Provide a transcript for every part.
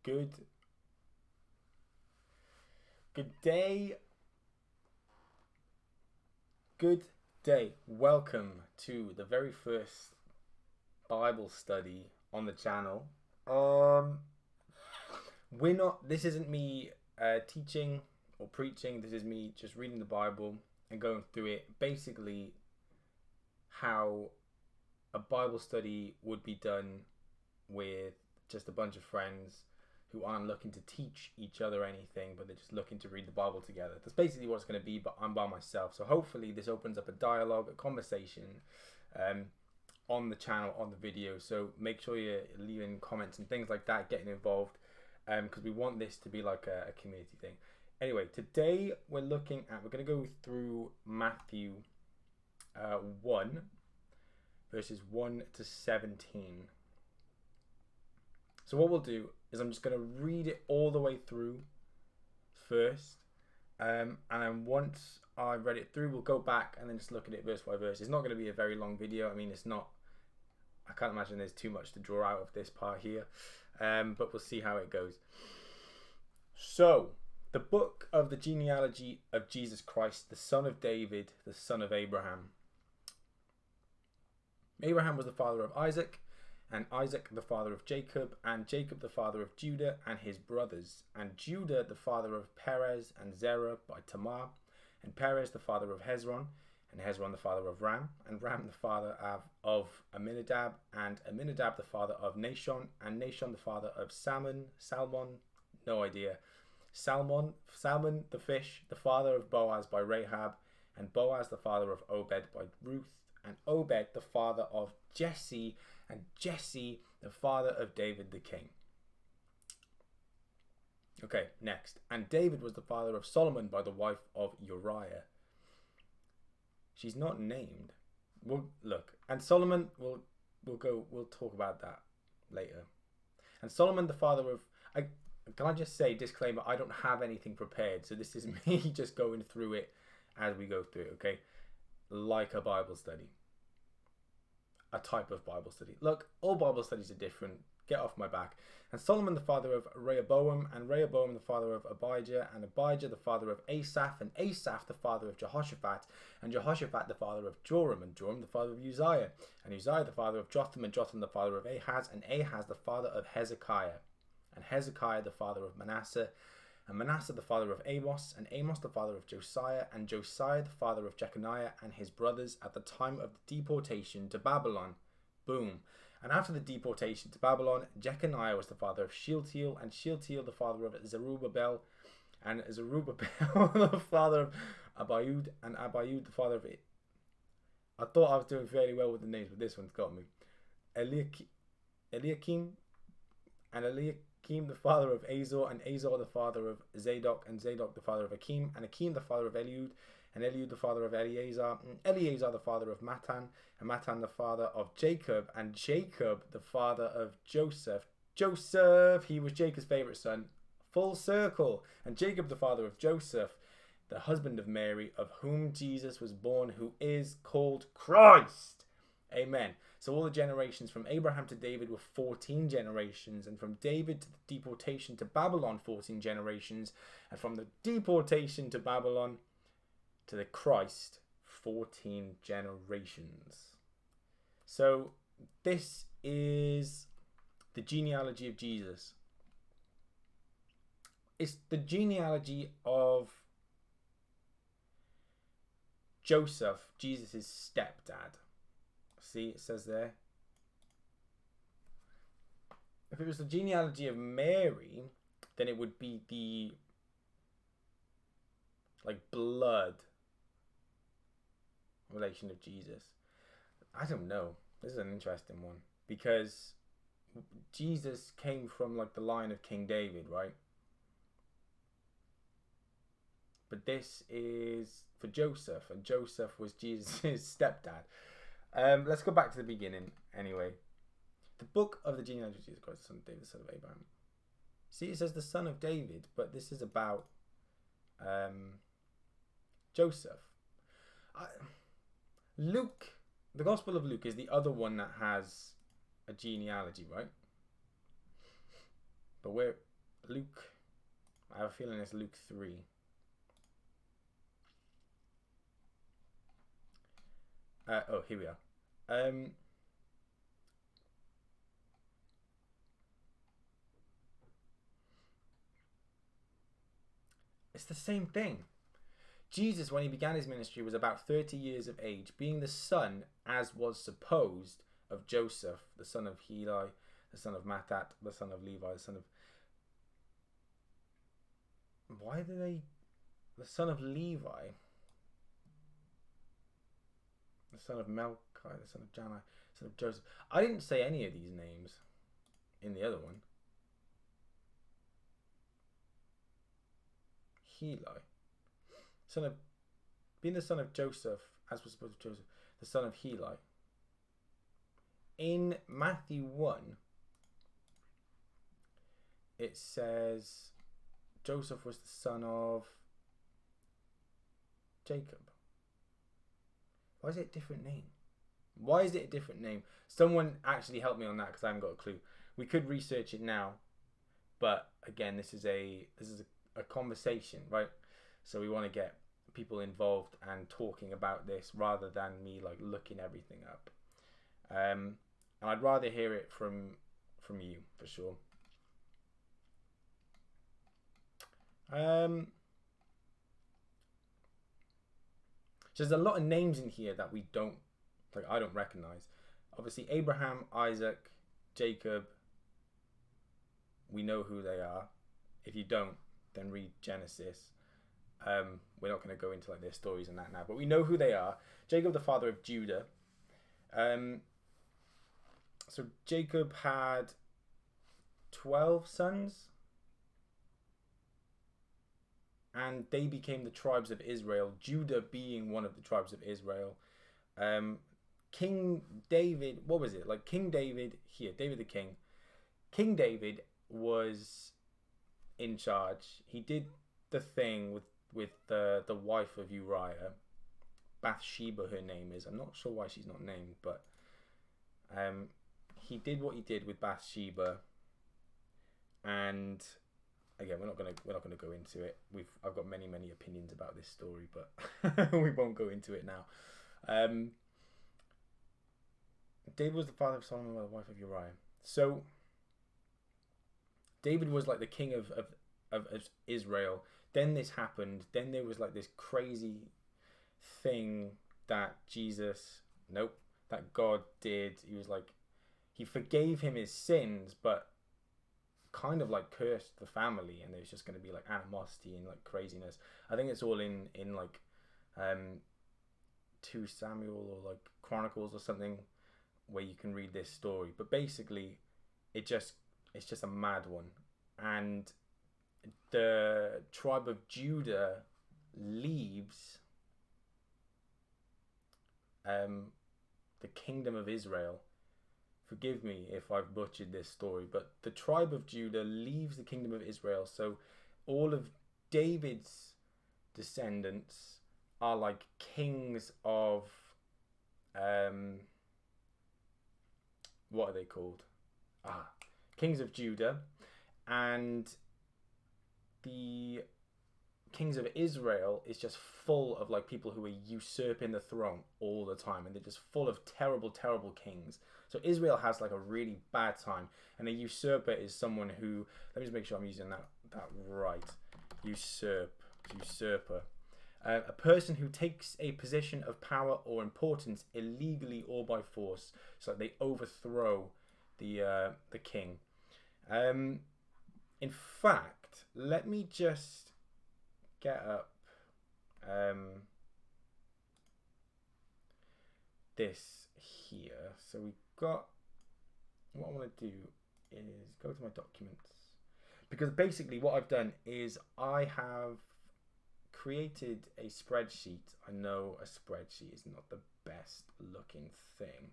Good day. Good day. Welcome to the very first Bible study on the channel. This isn't me teaching or preaching. This is me just reading the Bible and going through it. Basically, how a Bible study would be done with just a bunch of friends who aren't looking to teach each other anything, but they're just looking to read the Bible together. That's basically what it's going to be, but I'm by myself. So hopefully this opens up a dialogue, a conversation on the channel, on the video. So make sure you're leaving comments and things like that, getting involved, because we want this to be like a community thing. Anyway, today we're going to go through Matthew 1, verses 1 to 17. So what we'll do is I'm just going to read it all the way through first. And then once I've read it through, we'll go back and then just look at it verse by verse. It's not going to be a very long video. I mean, I can't imagine there's too much to draw out of this part here. But we'll see how it goes. So, the book of the genealogy of Jesus Christ, the son of David, the son of Abraham. Abraham was the father of Isaac, and Isaac the father of Jacob, and Jacob the father of Judah and his brothers, and Judah the father of Perez and Zerah by Tamar, and Perez the father of Hezron, and Hezron the father of Ram, and Ram the father of Amminadab, and Amminadab the father of Nahshon, and Nahshon the father of Salmon, no idea. Salmon the fish, the father of Boaz by Rahab, and Boaz the father of Obed by Ruth, and Obed the father of Jesse, and Jesse the father of David the king. Okay, next. And David was the father of Solomon by the wife of Uriah. She's not named. And Solomon, we'll talk about that later. And Solomon the father of, can I just say, disclaimer, I don't have anything prepared, so this is me just going through it as we go through it, okay? Like a Bible study. A type of Bible study. Look, all Bible studies are different. Get off my back. And Solomon the father of Rehoboam, and Rehoboam the father of Abijah, and Abijah the father of Asaph, and Asaph the father of Jehoshaphat, and Jehoshaphat the father of Joram, and Joram the father of Uzziah, and Uzziah the father of Jotham, and Jotham the father of Ahaz, and Ahaz the father of Hezekiah, and Hezekiah the father of Manasseh, and Manasseh the father of Amos, and Amos the father of Josiah, and Josiah the father of Jeconiah and his brothers at the time of the deportation to Babylon. Boom. And after the deportation to Babylon, Jeconiah was the father of Shealtiel, and Shealtiel the father of Zerubbabel, and Zerubbabel the father of Abiud, and Abiud the father of it. I thought I was doing fairly well with the names, but this one's got me. Eliakim, and Eliakim the father of Azor, and Azor the father of Zadok, and Zadok the father of Akim, and Akim the father of Eliud, and Eliud the father of Eleazar, and Eleazar the father of Matan, and Matan the father of Jacob, and Jacob the father of Joseph. Joseph, he was Jacob's favorite son. Full circle. And Jacob the father of Joseph, the husband of Mary, of whom Jesus was born, who is called Christ. Amen. So all the generations from Abraham to David were 14 generations, and from David to the deportation to Babylon, 14 generations, and from the deportation to Babylon to the Christ, 14 generations. So this is the genealogy of Jesus. It's the genealogy of Joseph, Jesus' stepdad. See, it says there. If it was the genealogy of Mary, then it would be the blood relation of Jesus. I don't know. This is an interesting one, because Jesus came from the line of King David, right? But this is for Joseph, and Joseph was Jesus' stepdad. Let's go back to the beginning anyway. The book of the genealogy of Jesus Christ, the son of David, the son of Abraham. See, it says the son of David, but this is about Joseph. Luke, the Gospel of Luke is the other one that has a genealogy, right? But Luke. I have a feeling it's Luke 3. Oh, here we are. It's the same thing. Jesus, when he began his ministry, was about 30 years of age, being the son, as was supposed, of Joseph, the son of Heli, the son of Mattat, the son of Levi, the son of... Why do they... The son of Levi, the son of Melchi, the son of Janai, the son of Joseph. I didn't say any of these names in the other one. Heli, son of, being the son of Joseph, as was supposed to Joseph, the son of Heli. In Matthew 1, it says Joseph was the son of Jacob. Why is it a different name? Why is it a different name? Someone actually help me on that, because I haven't got a clue. We could research it now, but again, this is a conversation, right? So we want to get people involved and talking about this rather than me like looking everything up. And I'd rather hear it from you for sure. So there's a lot of names in here that we don't, like, I don't recognize. Obviously, Abraham, Isaac, Jacob, we know who they are. If you don't, then read Genesis. We're not going to go into like their stories and that now, but we know who they are. Jacob, the father of Judah. So Jacob had 12 sons, and they became the tribes of Israel, Judah being one of the tribes of Israel. King David, what was it? Like King David, here, David the king. King David was in charge. He did the thing with the wife of Uriah. Bathsheba, her name is. I'm not sure why she's not named, but he did what he did with Bathsheba. And again, we're not gonna go into it. I've got many opinions about this story, but we won't go into it now. David was the father of Solomon by the wife of Uriah. So David was like the king of Israel. Then this happened. Then there was like this crazy thing that that God did. He was like, he forgave him his sins, but kind of like cursed the family, and there's just going to be like animosity and like craziness. I think it's all in like 2 Samuel or like Chronicles or something, where you can read this story. But basically it's just a mad one, and the tribe of Judah leaves the kingdom of Israel. Forgive me if I've butchered this story, but the tribe of Judah leaves the kingdom of Israel. So all of David's descendants are like kings of what are they called? Kings of Judah. And the kings of Israel is just full of like people who are usurping the throne all the time, and they're just full of terrible kings. So Israel has like a really bad time, and a usurper is someone who, let me just make sure I'm using that right. Usurper. A person who takes a position of power or importance illegally or by force. So they overthrow the king. In fact, let me just get up this here. So we got, what I want to do is go to my documents, because basically what I've done is I have created a spreadsheet. I know a spreadsheet is not the best looking thing.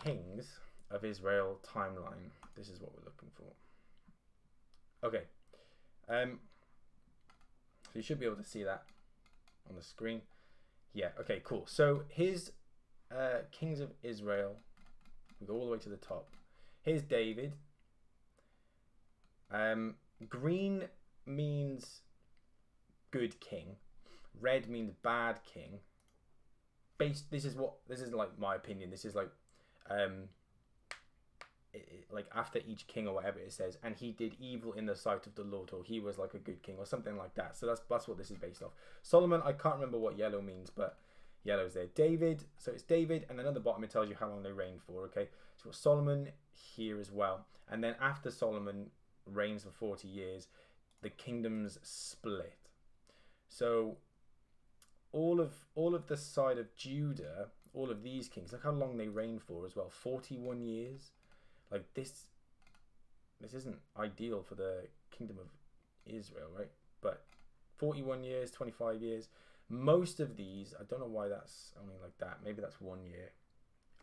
Kings of Israel timeline. This is what we're looking for. Okay. So you should be able to see that on the screen. Yeah, okay, cool. So here's Kings of Israel. We go all the way to the top. Here's David. Green means good king. Red means bad king. This is like my opinion. This is like, like after each king or whatever it says, and he did evil in the sight of the Lord, or he was like a good king or something like that. So that's what this is based off. Solomon, I can't remember what yellow means, but yellow's there. David, so it's David, and then at the bottom it tells you how long they reigned for. Okay, so Solomon here as well, and then after Solomon reigns for 40 years, the kingdoms split. So all of the side of Judah, all of these kings, look how long they reigned for as well. 41 years. Like this isn't ideal for the kingdom of Israel, right? But 41 years, 25 years. Most of these, I don't know why that's only like that. Maybe that's 1 year.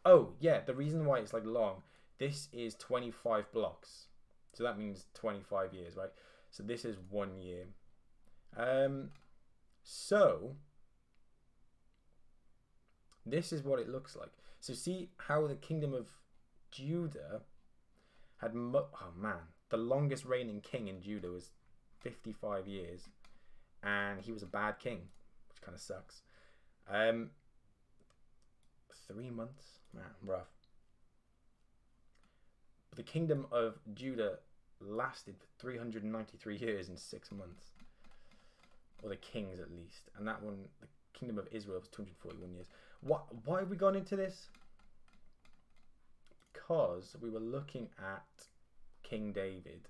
Oh, yeah, the reason why it's like long, this is 25 blocks. So that means 25 years, right? So this is 1 year. So this is what it looks like. So see how the kingdom of Judah had the longest reigning king in Judah was 55 years, and he was a bad king, which kind of sucks. 3 months, man, rough. But the kingdom of Judah lasted for 393 years and 6 months, or the kings at least, and that one, the kingdom of Israel, was 241 years. Why have we gone into this? Because we were looking at King David.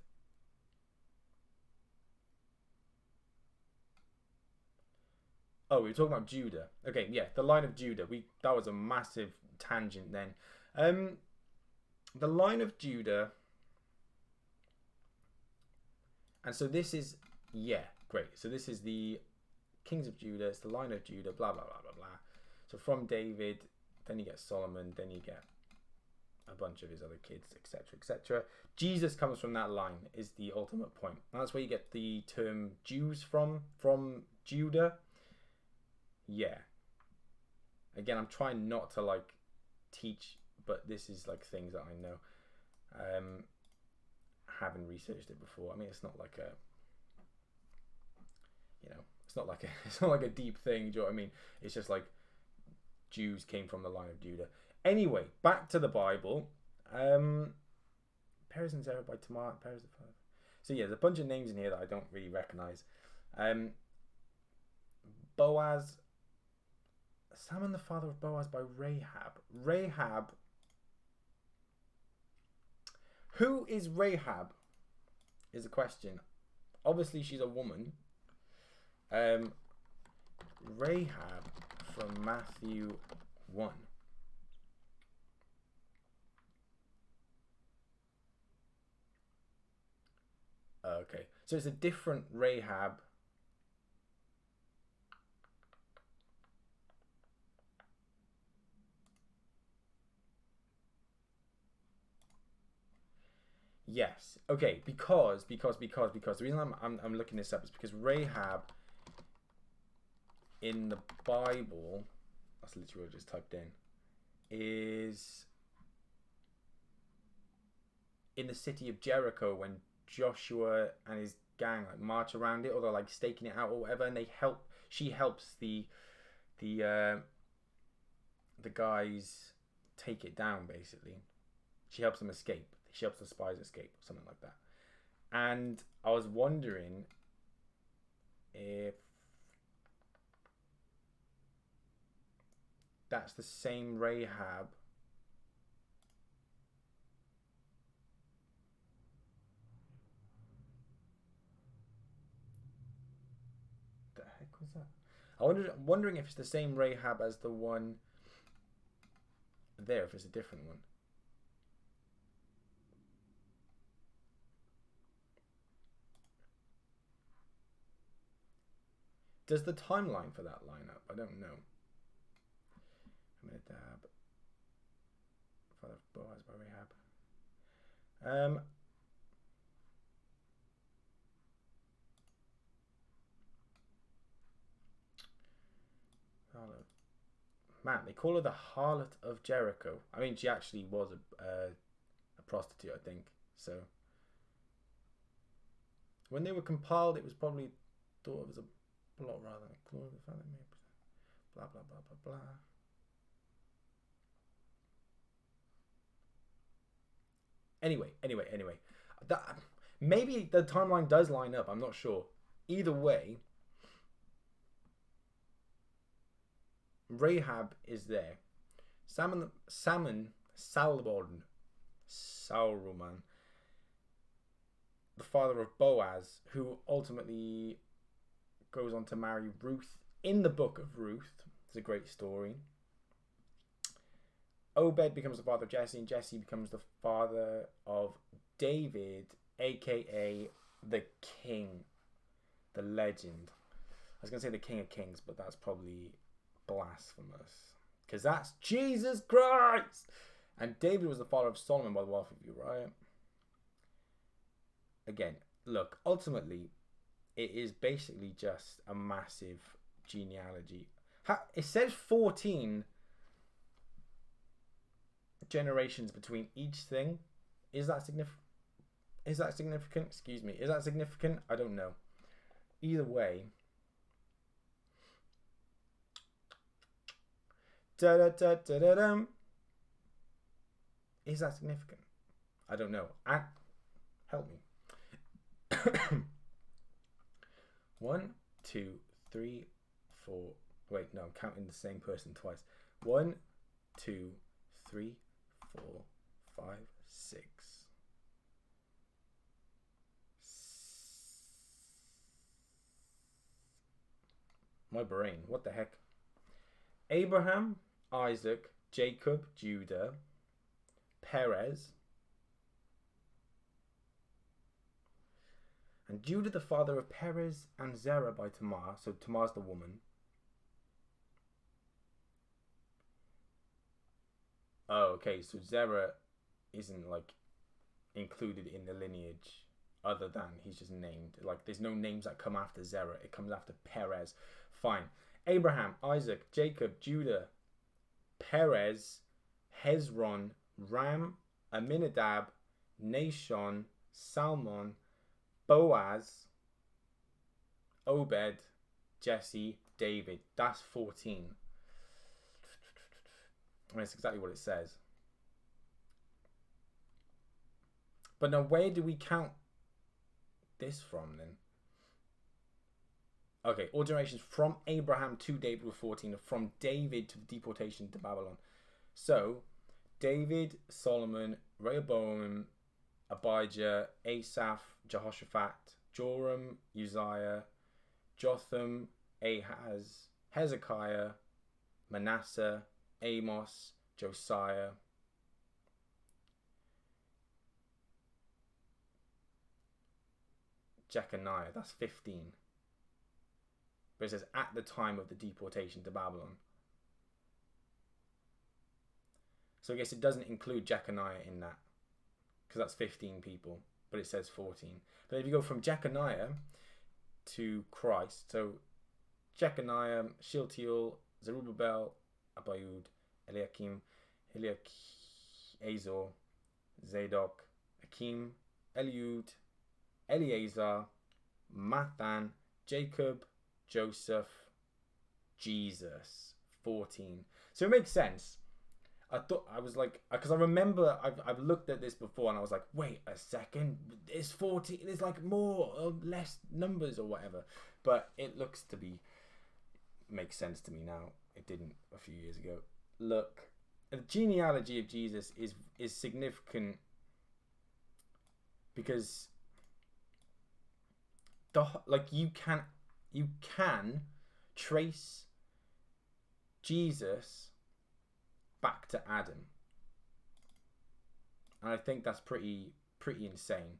Oh, we were talking about Judah. Okay, yeah, the line of Judah. That was a massive tangent then. The line of Judah. And so this is, yeah, great. So this is the kings of Judah. It's the line of Judah, blah, blah, blah, blah, blah. So from David, then you get Solomon, then you get a bunch of his other kids, etc., etc. Jesus comes from that line, is the ultimate point. And that's where you get the term Jews from Judah. Yeah. Again, I'm trying not to like teach, but this is like things that I know. Haven't researched it before. I mean, it's not like a, it's not like a deep thing. Do you know what I mean? It's just like Jews came from the line of Judah. Anyway, back to the Bible. Perez and Zerah by Tamar. Perez the father. So yeah, there's a bunch of names in here that I don't really recognize. Boaz. Salmon, the father of Boaz by Rahab. Rahab. Who is Rahab? Is the question. Obviously, she's a woman. Rahab from Matthew 1. Okay, so it's a different Rahab. Yes. Okay. Because the reason I'm looking this up is because Rahab in the Bible, that's literally what I just typed in, is in the city of Jericho when Joshua and his gang like march around it, or they're like staking it out or whatever, and she helps the guys take it down. Basically, she helps them escape. She helps the spies escape, something like that. And I was wondering if that's the same Rahab. The heck was that? I'm wondering if it's the same Rahab as the one there, if it's a different one. Does the timeline for that line up? I don't know. Aminadab, father of Boaz by Rahab. Man, they call her the harlot of Jericho. I mean, she actually was a prostitute, I think. So When they were compiled, it was probably thought of as a plot rather than a clause. The fact that may blah blah blah blah blah. Anyway. That, maybe the timeline does line up. I'm not sure. Either way, Rahab is there. Salmon, Saruman, the father of Boaz, who ultimately goes on to marry Ruth in the book of Ruth. It's a great story. Obed becomes the father of Jesse, and Jesse becomes the father of David, aka the king, the legend. I was going to say the King of Kings, but that's probably blasphemous, because that's Jesus Christ. And David was the father of Solomon by the wife of Uriah. Again, look, ultimately, it is basically just a massive genealogy. It says 14 generations between each thing. Is that significant? Excuse me. Is that significant? I don't know. Either way. Is that significant? I don't know. Help me. 1, 2, 3, 4. Wait, no, I'm counting the same person twice. 1, 2, 3, 4, 5, 6. My brain, what the heck? Abraham, Isaac, Jacob, Judah, Perez, and Judah the father of Perez and Zerah by Tamar. So Tamar's the woman. Oh, okay. So Zerah isn't like included in the lineage, other than he's just named. Like there's no names that come after Zerah. It comes after Perez. Fine. Abraham, Isaac, Jacob, Judah, Perez, Hezron, Ram, Aminadab, Nahshon, Salmon, Boaz, Obed, Jesse, David. That's 14. And that's exactly what it says. But now, where do we count this from then? Okay, all generations from Abraham to David were 14, from David to the deportation to Babylon. So, David, Solomon, Rehoboam, Abijah, Asaph, Jehoshaphat, Joram, Uzziah, Jotham, Ahaz, Hezekiah, Manasseh, Amos, Josiah, Jeconiah. That's 15. But it says at the time of the deportation to Babylon. So I guess it doesn't include Jeconiah in that, because that's 15 people, but it says 14. But if you go from Jeconiah to Christ, so Jeconiah, Shealtiel, Zerubbabel, Abiud, Eliakim, Azor, Zadok, Akim, Eliud, Eleazar, Mathan, Jacob, Joseph, Jesus. 14. So it makes sense. I was like, because I remember I've looked at this before and I was like, wait a second, it's 40, there's like more or less numbers or whatever. But it looks to be, makes sense to me now. It didn't a few years ago. Look, the genealogy of Jesus is significant because you can trace Jesus back to Adam, and I think that's pretty insane.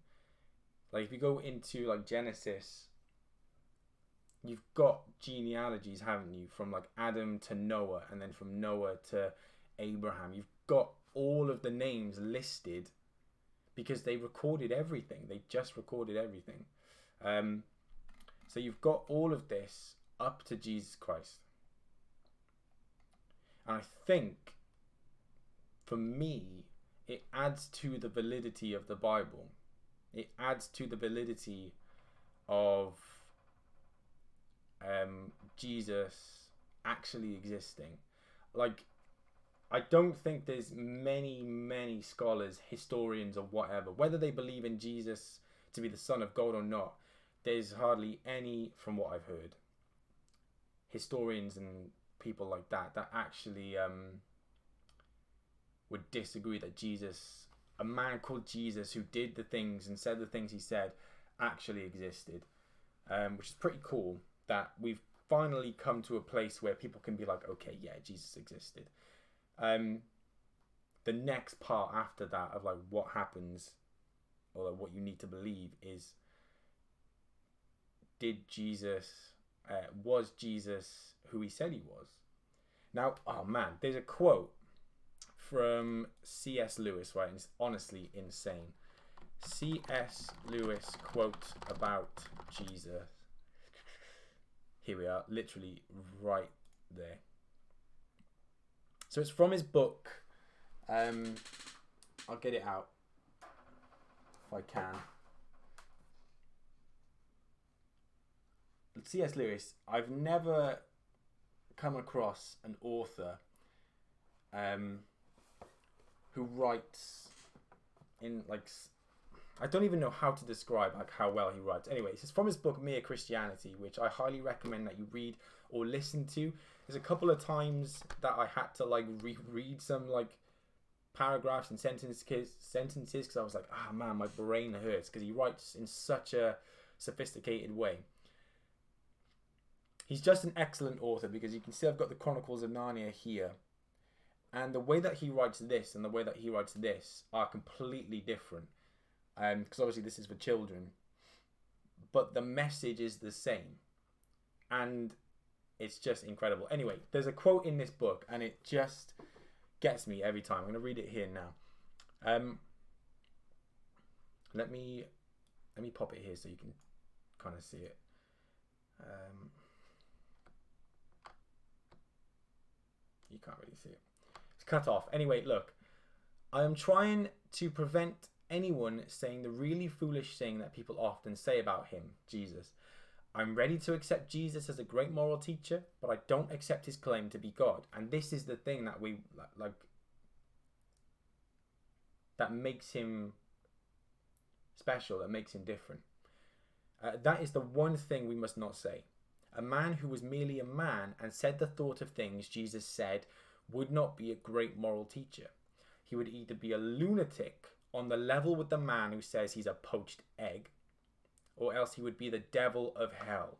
Like if you go into like Genesis, you've got genealogies, haven't you, from like Adam to Noah, and then from Noah to Abraham. You've got all of the names listed because they recorded everything. They just recorded everything. So you've got all of this up to Jesus Christ. And I think, for me, it adds to the validity of the Bible. It adds to the validity of Jesus actually existing. Like, I don't think there's many scholars, historians, or whatever, whether they believe in Jesus to be the Son of God or not. There's hardly any, from what I've heard, historians and people like that actually would disagree that Jesus, a man called Jesus who did the things and said the things he said, actually existed, which is pretty cool that we've finally come to a place where people can be like, okay, yeah, Jesus existed. The next part after that of like what happens, or like what you need to believe, is, was Jesus who he said he was? Now, oh man, there's a quote from C.S. Lewis, right? And it's honestly insane. C.S. Lewis quote about Jesus. Here we are, literally right there. So it's from his book. I'll get it out if I can. C.S. Lewis, I've never come across an author who writes in like, I don't even know how to describe like how well he writes. Anyway, it's from his book Mere Christianity, which I highly recommend that you read or listen to. There's a couple of times that I had to like reread some like paragraphs and sentences because I was like, ah, man, my brain hurts, because he writes in such a sophisticated way. He's just an excellent author, because you can see I've got the Chronicles of Narnia here, and the way that he writes this and the way that he writes this are completely different, because obviously this is for children, but the message is the same, and it's just incredible. Anyway, there's a quote in this book, and it just gets me every time. I'm going to read it here now. Let me pop it here so you can kind of see it. You can't really see it. It's cut off. Anyway, look. I am trying to prevent anyone saying the really foolish thing that people often say about him, Jesus. I'm ready to accept Jesus as a great moral teacher, but I don't accept his claim to be God. And this is the thing that we like, that makes him special, that makes him different. That is the one thing we must not say. A man who was merely a man and said the thought of things Jesus said would not be a great moral teacher. He would either be a lunatic on the level with the man who says he's a poached egg, or else he would be the devil of hell.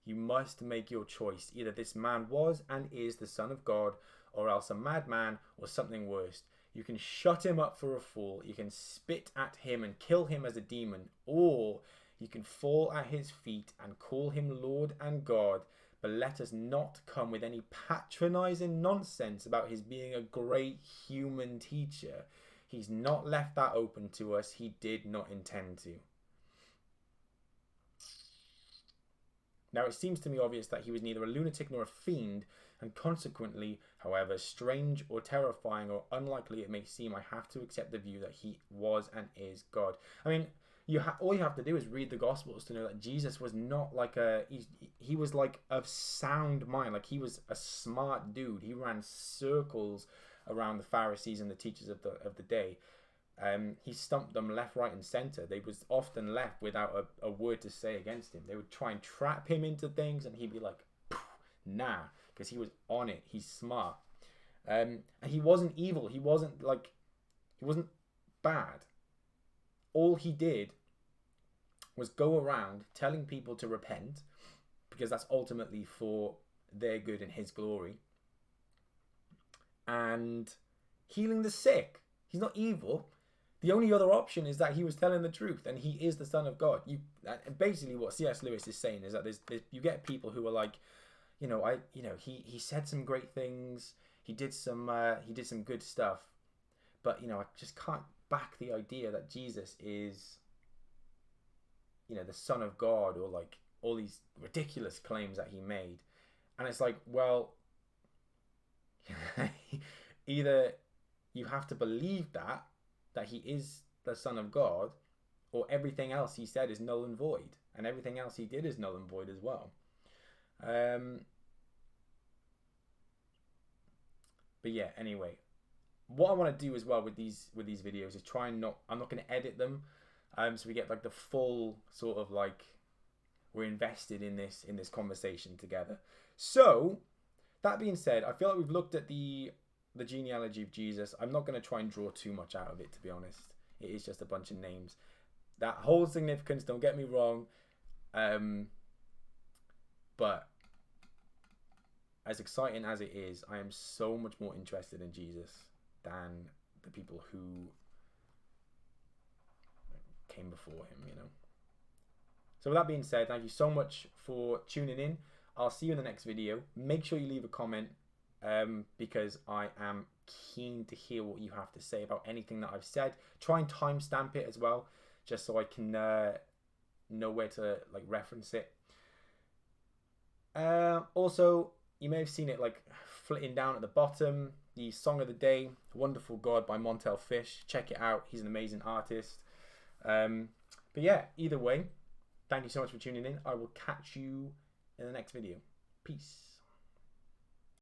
You must make your choice. Either this man was and is the Son of God, or else a madman or something worse. You can shut him up for a fool, you can spit at him and kill him as a demon, or you can fall at his feet and call him Lord and God, but let us not come with any patronizing nonsense about his being a great human teacher. He's not left that open to us. He did not intend to. Now, it seems to me obvious that he was neither a lunatic nor a fiend, and consequently, however strange or terrifying or unlikely it may seem, I have to accept the view that he was and is God. I mean, all you have to do is read the Gospels to know that Jesus was not like he was like of sound mind. Like, he was a smart dude. He ran circles around the Pharisees and the teachers of the day. He stumped them left, right, and center. They was often left without a word to say against him. They would try and trap him into things, and he'd be like, nah, because he was on it. He's smart. And he wasn't evil. He wasn't bad. All he did was go around telling people to repent, because that's ultimately for their good and his glory, and healing the sick. He's not evil. The only other option is that he was telling the truth, and he is the Son of God. Basically what C.S. Lewis is saying is that you get people who are like, he said some great things, he did some good stuff, but I just can't back the idea that Jesus is, the Son of God, or like all these ridiculous claims that he made. And it's like, well, either you have to believe that he is the Son of God, or everything else he said is null and void. and everything else he did is null and void as well. But yeah, anyway, what I want to do as well with these videos is try and I'm not going to edit them, so we get like the full sort of like we're invested in this conversation together. So that being said, I feel like we've looked at the genealogy of Jesus. I'm not going to try and draw too much out of it, to be honest. It is just a bunch of names that hold significance. Don't get me wrong, but as exciting as it is, I am so much more interested in Jesus than the people who came before him, you know. So with that being said, thank you so much for tuning in. I'll see you in the next video. Make sure you leave a comment, because I am keen to hear what you have to say about anything that I've said. Try and timestamp it as well, just so I can know where to like reference it. Also, you may have seen it like flitting down at the bottom. The song of the day, "Wonderful God" by Montell. Check it out. He's an amazing artist. But yeah, either way, thank you so much for tuning in. I will catch you in the next video. Peace.